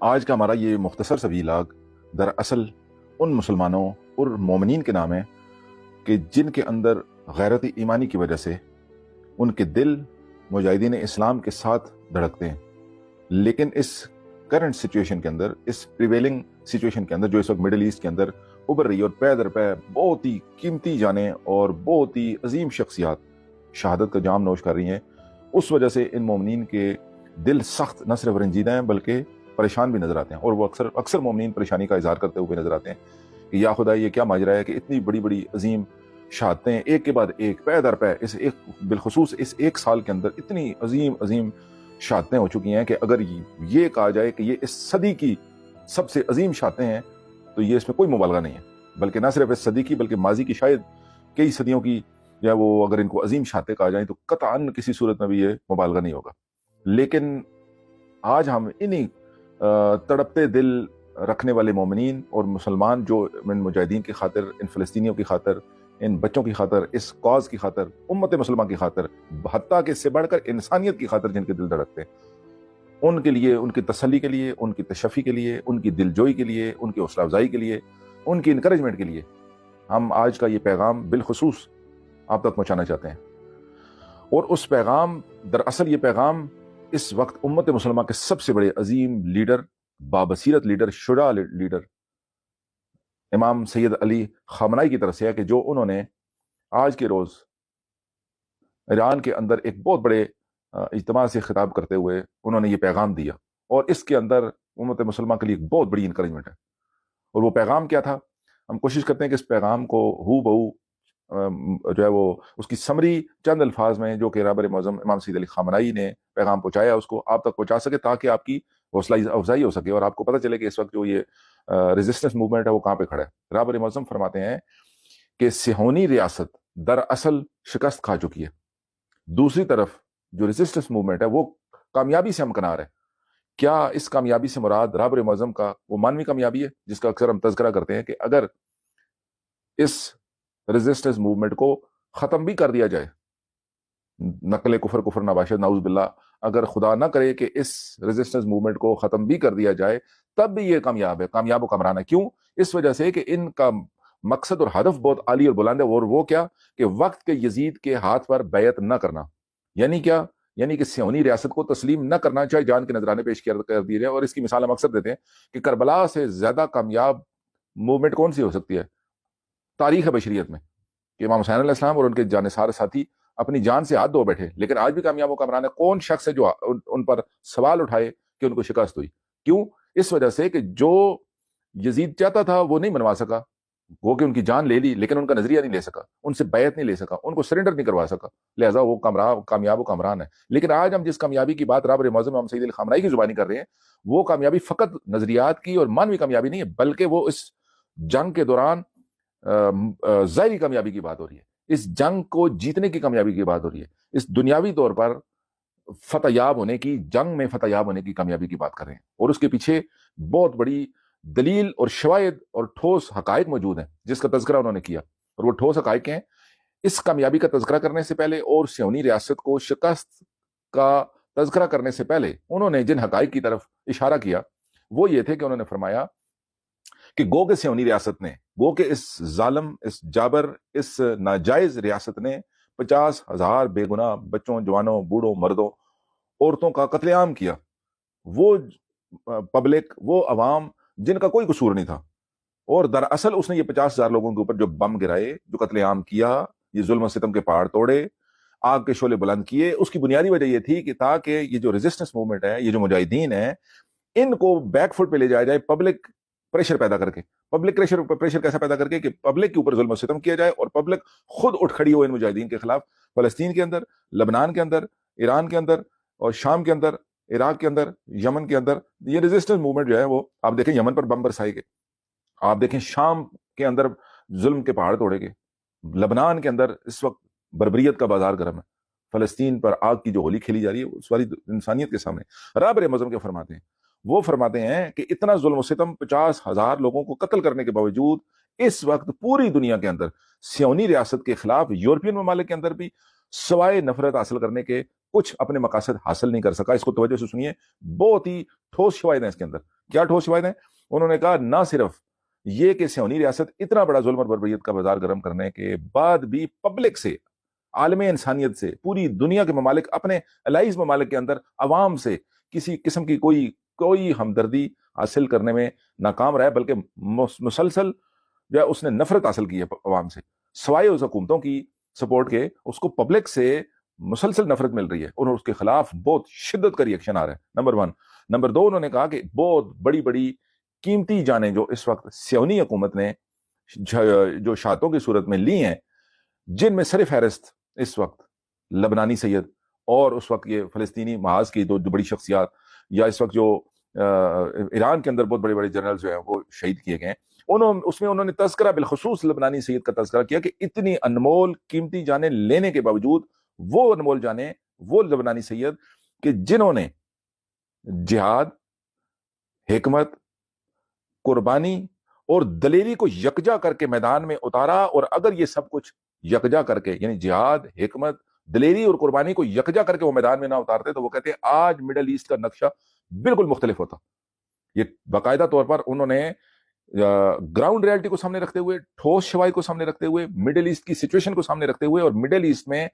آج کا ہمارا یہ مختصر سا ویلاگ دراصل ان مسلمانوں اور مومنین کے نام ہے کہ جن کے اندر غیرت ایمانی کی وجہ سے ان کے دل مجاہدین اسلام کے ساتھ دھڑکتے ہیں، لیکن اس کرنٹ سچویشن کے اندر، اس پریویلنگ سچویشن کے اندر جو اس وقت مڈل ایسٹ کے اندر ابھر رہی ہے اور پے در پے بہت ہی قیمتی جانیں اور بہت ہی عظیم شخصیات شہادت کا جام نوش کر رہی ہیں، اس وجہ سے ان مومنین کے دل سخت نہ صرف رنجیدہ ہیں بلکہ پریشان بھی نظر آتے ہیں، اور وہ اکثر مومنین پریشانی کا اظہار کرتے ہوئے نظر آتے ہیں کہ یا خدا یہ کیا ماجرا ہے کہ اتنی بڑی بڑی عظیم شہادتیں ایک کے بعد ایک پے در پے بالخصوص اس ایک سال کے اندر اتنی عظیم شہادتیں ہو چکی ہیں کہ اگر یہ کہا جائے کہ یہ اس صدی کی سب سے عظیم شہادتیں ہیں تو یہ اس میں کوئی مبالغہ نہیں ہے، بلکہ نہ صرف اس صدی کی بلکہ ماضی کی شاید کئی صدیوں کی یا وہ اگر ان کو عظیم شہادتیں کہا جائیں تو قطعاً کسی صورت میں بھی یہ مبالغہ نہیں ہوگا۔ لیکن آج ہم انہی تڑپتے دل رکھنے والے مومنین اور مسلمان جو ان مجاہدین کی خاطر، ان فلسطینیوں کی خاطر، ان بچوں کی خاطر، اس کاز کی خاطر، امت مسلمہ کی خاطر، حتیٰ کہ اس سے بڑھ کر انسانیت کی خاطر جن کے دل دھڑکتے ہیں، ان کے لیے، ان کی تسلی کے لیے، ان کی تشفی کے لیے، ان کی دلجوئی کے لیے، ان کی حوصلہ افزائی کے لیے، ان کی انکریجمنٹ کے لیے ہم آج کا یہ پیغام بالخصوص آپ تک پہنچانا چاہتے ہیں۔ اور اس پیغام، دراصل یہ پیغام اس وقت امت مسلمہ کے سب سے بڑے عظیم لیڈر، بابصیرت لیڈر، شجاع لیڈر امام سید علی خامنائی کی طرف سے ہے کہ جو انہوں نے آج کے روز ایران کے اندر ایک بہت بڑے اجتماع سے خطاب کرتے ہوئے انہوں نے یہ پیغام دیا، اور اس کے اندر امت مسلمہ کے لیے ایک بہت بڑی انکریجمنٹ ہے۔ اور وہ پیغام کیا تھا؟ ہم کوشش کرتے ہیں کہ اس پیغام کو ہو بہو جو ہے وہ اس کی سمری چند الفاظ میں جو کہ رہبر معظم امام سید علی خامنائی نے پیغام پہنچایا اس کو آپ تک پہنچا سکے، تاکہ آپ کی حوصلہ افزائی ہو سکے اور آپ کو پتہ چلے کہ اس وقت جو یہ ریزسٹنس موومنٹ ہے وہ کہاں پہ کھڑا ہے۔ رہبر معظم فرماتے ہیں کہ صہیونی ریاست دراصل شکست کھا چکی ہے، دوسری طرف جو ریزسٹنس موومنٹ ہے وہ کامیابی سے ہمکنار ہے۔ کیا اس کامیابی سے مراد رہبر معظم کا وہ مانوی کامیابی ہے جس کا اکثر ہم تذکرہ کرتے ہیں کہ اگر اس ریزسٹنس موومنٹ کو ختم بھی کر دیا جائے، نقل کفر نباشد نعوذ باللہ، اگر خدا نہ کرے کہ اس ریزسٹنس موومنٹ کو ختم بھی کر دیا جائے تب بھی یہ کامیاب ہے، کامیاب و کامران ہے۔ کیوں؟ اس وجہ سے کہ ان کا مقصد اور ہدف بہت عالی اور بلند ہے، اور وہ کیا کہ وقت کے یزید کے ہاتھ پر بیعت نہ کرنا، یعنی کیا؟ یعنی کہ صہیونی ریاست کو تسلیم نہ کرنا، چاہے جان کے نذرانے پیش کر دیے جائے۔ اور اس کی مثال ہم اکثر دیتے ہیں کہ کربلا سے زیادہ کامیاب موومنٹ کون سی ہو سکتی ہے تاریخ بشریت میں، کہ امام حسین علیہ السلام اور ان کے جانثار ساتھی اپنی جان سے ہاتھ دھو بیٹھے، لیکن آج بھی کامیاب و کامران ہے۔ کون شخص ہے جو ان پر سوال اٹھائے کہ ان کو شکست ہوئی؟ کیوں؟ اس وجہ سے کہ جو یزید چاہتا تھا وہ نہیں منوا سکا، وہ کہ ان کی جان لے لی لیکن ان کا نظریہ نہیں لے سکا، ان سے بیعت نہیں لے سکا، ان کو سرنڈر نہیں کروا سکا، لہذا وہ کامیاب و کامران ہے۔ لیکن آج ہم جس کامیابی کی بات رہبر معظم امام سید علی خامنائی کی زبانی کر رہے ہیں، وہ کامیابی فقط نظریات کی اور مانوی کامیابی نہیں ہے، بلکہ وہ اس جنگ کے دوران ظاہری کامیابی کی بات ہو رہی ہے، اس جنگ کو جیتنے کی کامیابی کی بات ہو رہی ہے، اس دنیاوی طور پر فتح یاب ہونے کی، جنگ میں فتح یاب ہونے کی کامیابی کی بات کر رہے ہیں۔ اور اس کے پیچھے بہت بڑی دلیل اور شواہد اور ٹھوس حقائق موجود ہیں جس کا تذکرہ انہوں نے کیا، اور وہ ٹھوس حقائق ہیں۔ اس کامیابی کا تذکرہ کرنے سے پہلے اور صہیونی ریاست کو شکست کا تذکرہ کرنے سے پہلے انہوں نے جن حقائق کی طرف اشارہ کیا وہ یہ تھے کہ انہوں نے فرمایا کہ گو کہ صہیونی ریاست نے، گو کہ اس ظالم، اس جابر، اس ناجائز ریاست نے 50,000 بے گناہ بچوں، جوانوں، بوڑھوں، مردوں، عورتوں کا قتل عام کیا۔ وہ پبلک، وہ عوام جن کا کوئی قصور نہیں تھا، اور دراصل اس نے یہ 50,000 لوگوں کے اوپر جو بم گرائے، جو قتل عام کیا، یہ ظلم و ستم کے پہاڑ توڑے، آگ کے شعلے بلند کیے، اس کی بنیادی وجہ یہ تھی کہ تاکہ یہ جو ریزسٹنس موومنٹ ہے، یہ جو مجاہدین ہیں، ان کو بیک فٹ پہ لے جایا جائے پبلک پریشر پیدا کر کے۔ پبلک پریشر کیسا پیدا کر کے کہ پبلک کے اوپر ظلم و ستم کیا جائے اور پبلک خود اٹھ کھڑی ہو ان مجاہدین کے خلاف، فلسطین کے اندر، لبنان کے اندر، ایران کے اندر، اور شام کے اندر، عراق کے اندر، یمن کے اندر۔ یہ ریزسٹنس موومنٹ جو ہے وہ آپ دیکھیں یمن پر بم برسائے گئے، آپ دیکھیں شام کے اندر ظلم کے پہاڑ توڑے گئے، لبنان کے اندر اس وقت بربریت کا بازار گرم ہے، فلسطین پر آگ کی جو ہولی کھیلی جا رہی ہے اس والی انسانیت کے سامنے۔ رہبر معظم کے فرماتے ہیں، وہ فرماتے ہیں کہ اتنا ظلم و ستم، 50,000 لوگوں کو قتل کرنے کے باوجود اس وقت پوری دنیا کے اندر صہیونی ریاست کے خلاف یورپین ممالک کے اندر بھی سوائے نفرت حاصل کرنے کے کچھ اپنے مقاصد حاصل نہیں کر سکا۔ اس کو توجہ سے سنیے، بہت ہی ٹھوس شواہد ہیں اس کے اندر۔ کیا ٹھوس شواہد ہیں؟ انہوں نے کہا نہ صرف یہ کہ سیونی ریاست اتنا بڑا ظلم اور بربریت کا بازار گرم کرنے کے بعد بھی پبلک سے، عالم انسانیت سے، پوری دنیا کے ممالک، اپنے الائز ممالک کے اندر عوام سے کسی قسم کی کوئی ہمدردی حاصل کرنے میں ناکام رہا ہے، بلکہ مسلسل جو ہے اس نے نفرت حاصل کی ہے عوام سے، سوائے اس حکومتوں کی سپورٹ کے اس کو پبلک سے مسلسل نفرت مل رہی ہے اور اس کے خلاف بہت شدت کا ریئیکشن آ رہا ہے، نمبر 1۔ نمبر 2، انہوں نے کہا کہ بہت بڑی بڑی قیمتی جانیں جو اس وقت سیونی حکومت نے جو شہادتوں کی صورت میں لی ہیں، جن میں سر فہرست اس وقت لبنانی سید اور اس وقت یہ فلسطینی محاذ کی دو بڑی شخصیات، یا اس وقت جو ایران کے اندر بہت بڑے بڑے جنرل جو ہیں وہ شہید کیے گئے ہیں، اس میں انہوں نے تذکرہ بالخصوص لبنانی سید کا تذکرہ کیا کہ اتنی انمول قیمتی جانیں لینے کے باوجود وہ انمول جانیں، وہ لبنانی سید کہ جنہوں نے جہاد، حکمت، قربانی اور دلیری کو یکجا کر کے میدان میں اتارا، اور اگر یہ سب کچھ یکجا کر کے، یعنی جہاد، حکمت، دلیری اور قربانی کو یکجا کر کے وہ میدان میں نہ اتارتے، تو وہ کہتے ہیں آج مڈل ایسٹ کا نقشہ بالکل مختلف ہوتا۔ یہ باقاعدہ طور پر انہوں نے گراؤنڈ ریالٹی کو سامنے رکھتے ہوئے، ٹھوس شواہد کو سامنے رکھتے ہوئے، مڈل ایسٹ کی سچویشن کو سامنے رکھتے ہوئے، اور مڈل ایسٹ میں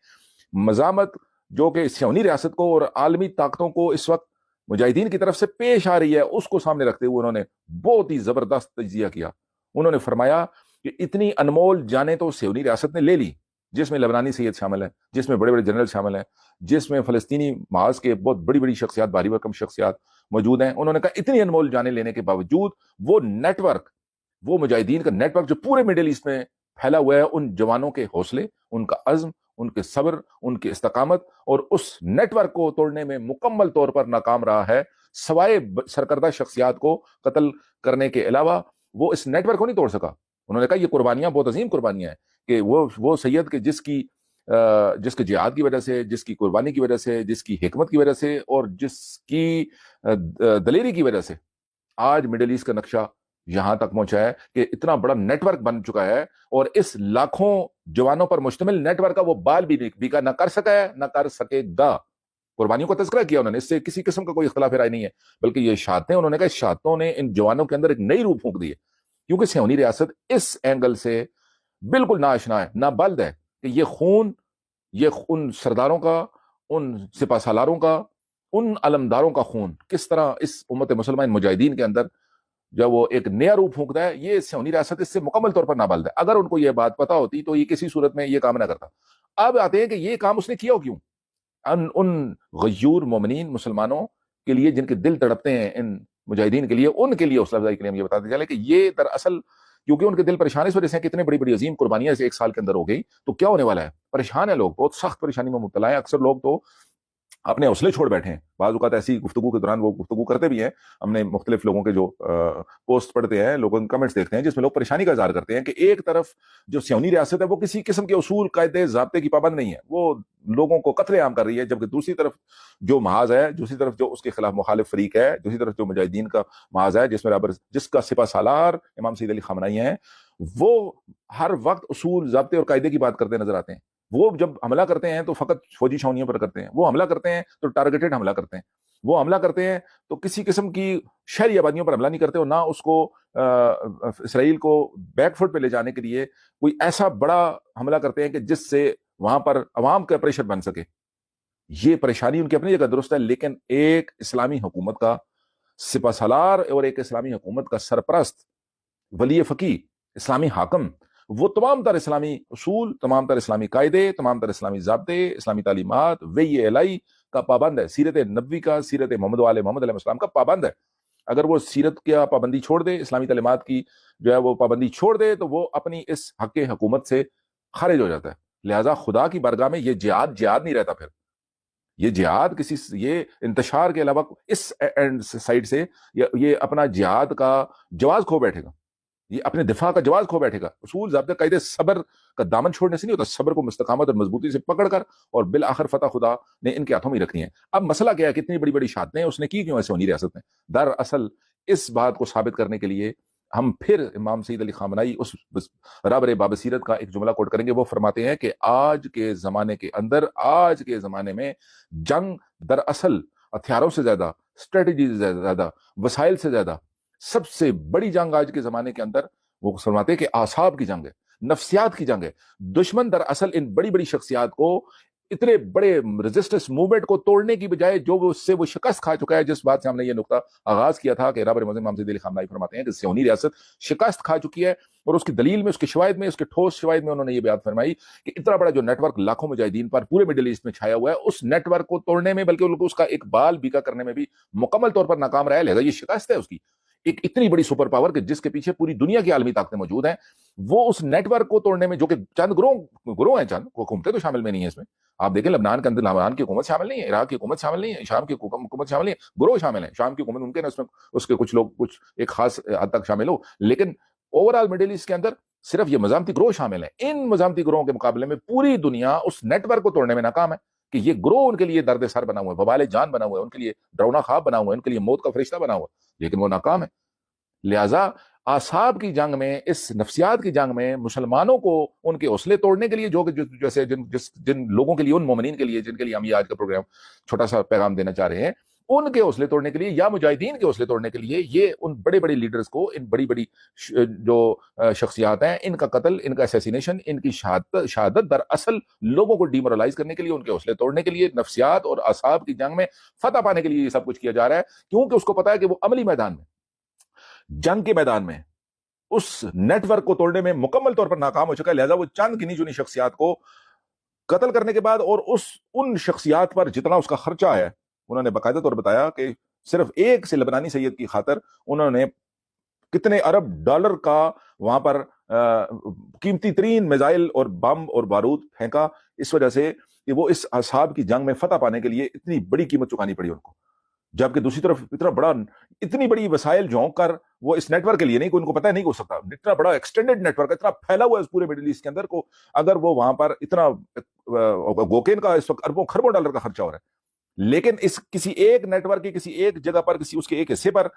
مزاحمت جو کہ سیونی ریاست کو اور عالمی طاقتوں کو اس وقت مجاہدین کی طرف سے پیش آ رہی ہے، اس کو سامنے رکھتے ہوئے انہوں نے بہت ہی زبردست تجزیہ کیا۔ انہوں نے فرمایا کہ اتنی انمول جانیں تو سیونی ریاست نے لے لی، جس میں لبنانی سید شامل ہیں، جس میں بڑے بڑے جنرل شامل ہیں، جس میں فلسطینی محاذ کے بہت بڑی بڑی شخصیات، بھاری بھرکم شخصیات موجود ہیں۔ انہوں نے کہا اتنی انمول جانیں لینے کے باوجود وہ نیٹ ورک، وہ مجاہدین کا نیٹ ورک جو پورے مڈل ایسٹ میں پھیلا ہوا ہے، ان جوانوں کے حوصلے، ان کا عزم، ان کے صبر، ان کی استقامت، اور اس نیٹ ورک کو توڑنے میں مکمل طور پر ناکام رہا ہے، سوائے سرکردہ شخصیات کو قتل کرنے کے علاوہ وہ اس نیٹ ورک کو نہیں توڑ سکا۔ انہوں نے کہا یہ قربانیاں بہت عظیم قربانیاں ہیں کہ وہ سید کے جس کے جہاد کی وجہ سے، جس کی قربانی کی وجہ سے، جس کی حکمت کی وجہ سے، اور جس کی دلیری کی وجہ سے آج مڈل ایسٹ کا نقشہ یہاں تک پہنچا ہے کہ اتنا بڑا نیٹ ورک بن چکا ہے، اور اس لاکھوں جوانوں پر مشتمل نیٹ ورک کا وہ بال بھی بیکا نہ کر سکا ہے، نہ کر سکے گا۔ قربانیوں کا تذکرہ کیا انہوں نے، اس سے کسی قسم کا کوئی اختلاف رائے نہیں ہے، بلکہ یہ شہادتیں، انہوں نے کہا شہادتوں نے ان جوانوں کے اندر ایک نئی روح پھونک دی ہے، کیونکہ سیونی ریاست اس اینگل سے بالکل ناآشنا ہے، نابلد ہے کہ یہ خون، یہ ان سرداروں کا، ان سپہ سالاروں کا، ان علمداروں کا خون کس طرح اس امت مسلمان مجاہدین کے اندر جب وہ ایک نیا روپ پھونکتا ہے، یہ سیونی ریاست اس سے مکمل طور پر نابلد ہے۔ اگر ان کو یہ بات پتا ہوتی تو یہ کسی صورت میں یہ کام نہ کرتا۔ اب آتے ہیں کہ یہ کام اس نے کیا کیوں؟ ان غیور مومنین مسلمانوں کے لیے جن کے دل تڑپتے ہیں ان مجاہدین کے لیے، ان کے لیے حوصلہ افزائی کے لیے ہم یہ بتاتے چلے کہ یہ دراصل کیونکہ ان کے دل پریشان اس وجہ سے کتنے بڑی بڑی عظیم قربانیاں ایک سال کے اندر ہو گئی، تو کیا ہونے والا ہے؟ پریشان ہیں لوگ، بہت سخت پریشانی میں مبتلا ہیں، اکثر لوگ تو اپنے حوصلے چھوڑ بیٹھے ہیں۔ بعض اوقات ایسی گفتگو کے دوران وہ گفتگو کرتے بھی ہیں، ہم نے مختلف لوگوں کے جو پوسٹ پڑھتے ہیں، لوگوں کے کمنٹس دیکھتے ہیں، جس میں لوگ پریشانی کا اظہار کرتے ہیں کہ ایک طرف جو سیونی ریاست ہے وہ کسی قسم کے اصول، قاعدے، ضابطے کی پابند نہیں ہے، وہ لوگوں کو قتل عام کر رہی ہے، جبکہ دوسری طرف جو محاذ ہے، دوسری طرف جو اس کے خلاف مخالف فریق ہے، دوسری طرف جو مجاہدین کا محاذ ہے، جس کا سپہ سالار امام سید علی خامنہئی ہیں، وہ ہر وقت اصول، ضابطے اور قاعدے کی بات کرتے نظر آتے ہیں۔ وہ جب حملہ کرتے ہیں تو فقط فوجی چھاؤنیوں پر کرتے ہیں، وہ حملہ کرتے ہیں تو ٹارگیٹڈ حملہ کرتے ہیں، وہ حملہ کرتے ہیں تو کسی قسم کی شہری آبادیوں پر حملہ نہیں کرتے، اور نہ اس کو اسرائیل کو بیک فٹ پہ لے جانے کے لیے کوئی ایسا بڑا حملہ کرتے ہیں کہ جس سے وہاں پر عوام کا پریشر بن سکے۔ یہ پریشانی ان کی اپنی جگہ درست ہے، لیکن ایک اسلامی حکومت کا سپہ سالار اور ایک اسلامی حکومت کا سرپرست، ولی فقیہ، اسلامی حاکم، وہ تمام تر اسلامی اصول، تمام تر اسلامی قاعدے، تمام تر اسلامی ضابطے، اسلامی تعلیمات، وحی الہی کا پابند ہے، سیرت نبوی کا، سیرت محمد علیہ السلام کا پابند ہے۔ اگر وہ سیرت کی پابندی چھوڑ دے، اسلامی تعلیمات کی جو ہے وہ پابندی چھوڑ دے، تو وہ اپنی اس حق حکومت سے خارج ہو جاتا ہے۔ لہٰذا خدا کی بارگاہ میں یہ جہاد نہیں رہتا، پھر یہ جہاد یہ انتشار کے علاوہ اس سائڈ سے یہ اپنا جہاد کا جواز کھو بیٹھے گا، یہ اپنے دفاع کا جواز کھو بیٹھے گا۔ اصول، ضابطے، قاعدے، صبر کا دامن چھوڑنے سے نہیں ہوتا، صبر کو مستقامت اور مضبوطی سے پکڑ کر، اور بالآخر فتح خدا نے ان کے ہاتھوں میں رکھنی ہے۔ اب مسئلہ کیا ہے؟ کتنی بڑی بڑی شہادتیں اس نے کی کیوں ہے سیونی ریاست نے؟ دراصل اس بات کو ثابت کرنے کے لیے ہم پھر امام سید علی خامنہئی اس رابر بابصیرت کا ایک جملہ کوٹ کریں گے۔ وہ فرماتے ہیں کہ آج کے زمانے کے اندر، آج کے زمانے میں جنگ دراصل ہتھیاروں سے زیادہ، اسٹریٹجی سے زیادہ، وسائل سے زیادہ سب سے بڑی جنگ آج کے زمانے کے اندر وہ فرماتے ہیں کہ اعصاب کی جنگ ہے، نفسیات کی جنگ ہے۔ دشمن دراصل ان بڑی بڑی شخصیات کو، اتنے بڑے ریزسٹنس موومنٹ کو توڑنے کی بجائے جو اس سے وہ شکست کھا چکا ہے، جس بات سے ہم نے یہ نقطہ آغاز کیا تھا کہ رابر معظم امام سید علی خامنہئی فرماتے ہیں کہ صہیونی ریاست شکست کھا چکی ہے، اور اس کی دلیل میں، اس کے شواہد میں، اس کے ٹھوس شواہد میں انہوں نے یہ بات فرمائی کہ اتنا بڑا جو نیٹ ورک لاکھوں مجاہدین پر پورے مڈل ایسٹ میں چھایا ہوا ہے، اس نیٹ ورک کو توڑنے میں، بلکہ اس کا ایک بال بیکا کرنے میں بھی مکمل طور پر ناکام رہا ہے۔ لہذا یہ شکست ہے اس کی، ایک اتنی بڑی سپر پاور کہ جس کے پیچھے پوری دنیا کی عالمی طاقتیں موجود ہیں، وہ اس نیٹ ورک کو توڑنے میں، جو کہ چند گروہ ہیں، چند حکومتیں تو شامل میں نہیں ہیں اس میں۔ آپ دیکھیں لبنان کے اندر لبنان کی حکومت شامل نہیں ہے، عراق کی حکومت شامل نہیں ہے، شام کی حکومت شامل نہیں ہے، گروہ شامل ہیں۔ شام کی حکومت ممکن ہے اس میں اس کے کچھ لوگ کچھ ایک خاص حد تک شامل ہو، لیکن اوور آل مڈل ایسٹ کے اندر صرف یہ مزاحمتی گروہ شامل ہیں۔ ان مزاحمتی گروہوں کے مقابلے میں پوری دنیا اس نیٹ ورک کو توڑنے میں ناکام ہے کہ یہ گروہ ان کے لیے درد سر بنا ہوا ہے، وبال جان بنا ہوا ہے، ان کے لیے ڈرونا خواب بنا ہوا ہے، ان کے لیے موت کا فرشتہ بنا ہوا ہے، لیکن وہ ناکام ہے۔ لہذا اعصاب کی جنگ میں، اس نفسیات کی جنگ میں مسلمانوں کو ان کے حوصلے توڑنے کے لیے، جیسے جن لوگوں کے لیے، ان مومنین کے لیے جن کے لیے ہم یہ آج کا پروگرام چھوٹا سا پیغام دینا چاہ رہے ہیں، ان کے حوصلے توڑنے کے لیے یا مجاہدین کے حوصلے توڑنے کے لیے، یہ ان بڑے بڑے لیڈرز کو، ان بڑی بڑی جو شخصیات ہیں، ان کا قتل، ان کا اسیسینیشن، ان کی شہادت دراصل لوگوں کو ڈیمورلائز کرنے کے لیے، ان کے حوصلے توڑنے کے لیے، نفسیات اور اعصاب کی جنگ میں فتح پانے کے لیے یہ سب کچھ کیا جا رہا ہے، کیونکہ اس کو پتا ہے کہ وہ عملی میدان میں، جنگ کے میدان میں اس نیٹ ورک کو توڑنے میں مکمل طور پر ناکام ہو چکا ہے۔ لہذا وہ چند گنی چنی شخصیات کو قتل کرنے کے بعد، اور ان شخصیات پر جتنا اس کا خرچہ ہے، انہوں نے باقاعدہ طور بتایا کہ صرف ایک سے لبنانی سید کی خاطر انہوں نے کتنے ارب ڈالر کا وہاں پر قیمتی ترین میزائل اور بم اور بارود پھینکا، اس وجہ سے کہ وہ اس اصحاب کی جنگ میں فتح پانے کے لیے اتنی بڑی قیمت چکانی پڑی ان کو۔ جبکہ دوسری طرف اتنی بڑی وسائل جھونک کر وہ اس نیٹ ورک کے لیے نہیں، ان کو پتہ نہیں ہو سکتا، اتنا بڑا ایکسٹینڈڈ نیٹ ورک، اتنا پھیلا ہوا ہے اس پورے مڈل ایسٹ کے اندر کو، اگر وہ وہاں پر اتنا گوکین کا اس وقت اربوں خربوں ڈالر کا خرچہ ہو رہا ہے، لیکن اس کسی ایک نیٹ ورک کی کسی ایک جگہ پر، کسی اس کے ایک حصے پر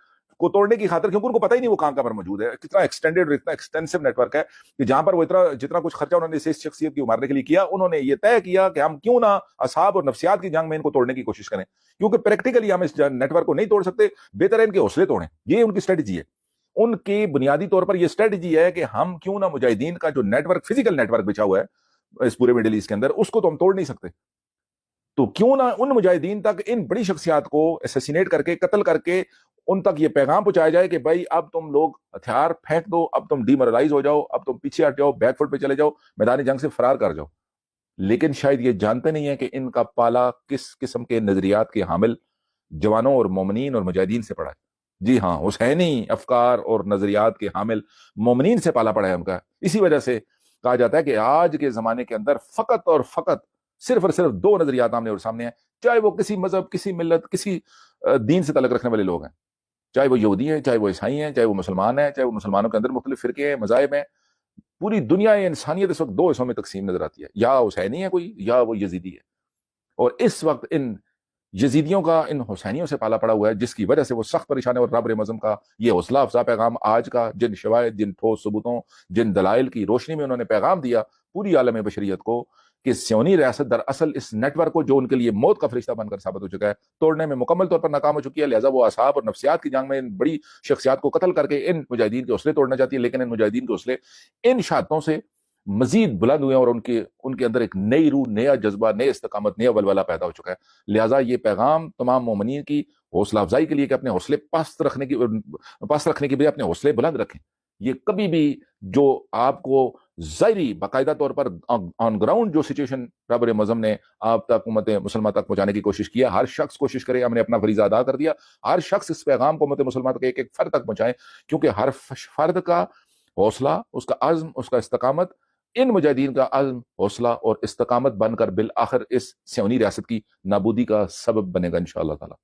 کو توڑنے کی خاطر، کیونکہ ان کو پتہ ہی نہیں وہ کہاں پر موجود ہے، کتنا ایکسٹینڈڈ اور اتنا ایکسٹینسو نیٹ ورک ہے کہ جہاں پر وہ جتنا کچھ خرچہ انہوں نے اس شخصیت کی مارنے کے لیے کیا، انہوں نے یہ طے کیا کہ ہم کیوں نہ اصحاب اور نفسیات کی جنگ میں ان کو توڑنے کی کوشش کریں، کیونکہ پریکٹیکلی ہم اس نیٹ ورک کو نہیں توڑ سکتے، بہتر ہے ان کے حوصلے توڑیں۔ یہ ان کی اسٹریٹجی ہے، ان کی بنیادی طور پر یہ اسٹریٹجی ہے کہ ہم کیوں نہ مجاہدین کا جو network, physical network بچا ہوا ہے اس پورے مڈل ایسٹ کے اندر، اس کو تو ہم توڑ نہیں سکتے، تو کیوں نہ ان مجاہدین تک ان بڑی شخصیات کو اسیسینیٹ کر کے، قتل کر کے ان تک یہ پیغام پہنچایا جائے کہ بھائی اب تم لوگ ہتھیار پھینک دو، اب تم ڈیمورلائز ہو جاؤ، اب تم پیچھے ہٹ جاؤ، بیک فٹ پہ چلے جاؤ، میدان جنگ سے فرار کر جاؤ۔ لیکن شاید یہ جانتے نہیں ہیں کہ ان کا پالا کس قسم کے نظریات کے حامل جوانوں اور مومنین اور مجاہدین سے پڑا ہے۔ جی ہاں، حسینی افکار اور نظریات کے حامل مومنین سے پالا پڑا ہے ان کا۔ اسی وجہ سے کہا جاتا ہے کہ آج کے زمانے کے اندر فقط اور فقط صرف اور صرف دو نظریات آمنے اور سامنے ہیں، چاہے وہ کسی مذہب، کسی ملت، کسی دین سے تعلق رکھنے والے لوگ ہیں، چاہے وہ یہودی ہیں، چاہے وہ عیسائی ہیں، چاہے وہ مسلمان ہیں، چاہے وہ مسلمانوں کے اندر مختلف فرقے ہیں، مذاہب ہیں۔ پوری دنیا انسانیت اس وقت دو حصوں میں تقسیم نظر آتی ہے، یا حسینی ہے کوئی، یا وہ یزیدی ہے، اور اس وقت ان یزیدیوں کا ان حسینیوں سے پالا پڑا ہوا ہے، جس کی وجہ سے وہ سخت پریشان ہے۔ اور رابر معظم کا یہ حوصلہ افزا پیغام آج کا، جن شواہد، جن ٹھوس ثبوتوں، جن دلائل کی روشنی میں انہوں نے پیغام دیا پوری عالم بشریت کو کہ صہیونی ریاست دراصل اس نیٹ ورک کو، جو ان کے لیے موت کا فرشتہ بن کر ثابت ہو چکا ہے، توڑنے میں مکمل طور پر ناکام ہو چکی ہے۔ لہٰذا وہ اعصاب اور نفسیات کی جنگ میں ان بڑی شخصیات کو قتل کر کے ان مجاہدین کے حوصلے توڑنا چاہتی ہے، لیکن ان مجاہدین کے حوصلے ان شہادتوں سے مزید بلند ہوئے، اور ان کے اندر ایک نئی روح، نیا جذبہ، نئے استقامت، نیا ولولہ پیدا ہو چکا ہے۔ لہٰذا یہ پیغام تمام مومنین کی حوصلہ افزائی کے لیے کہ اپنے حوصلے پست رکھنے کی بجائے اپنے حوصلے بلند رکھیں۔ یہ کبھی بھی جو آپ کو ظاہری باقاعدہ طور پر آن گراؤنڈ جو سچویشن رابر معظم نے آپ تک، امت مسلمہ تک پہنچانے کی کوشش کیا، ہر شخص کوشش کرے، ہم نے اپنا فریضہ ادا کر دیا، ہر شخص اس پیغام کو امت مسلمہ تک ایک ایک فرد تک پہنچائیں، کیونکہ ہر فرد کا حوصلہ، اس کا عزم، اس کا استقامت، ان مجاہدین کا عزم، حوصلہ اور استقامت بن کر بالآخر اس صہیونی ریاست کی نابودی کا سبب بنے گا انشاءاللہ تعالی۔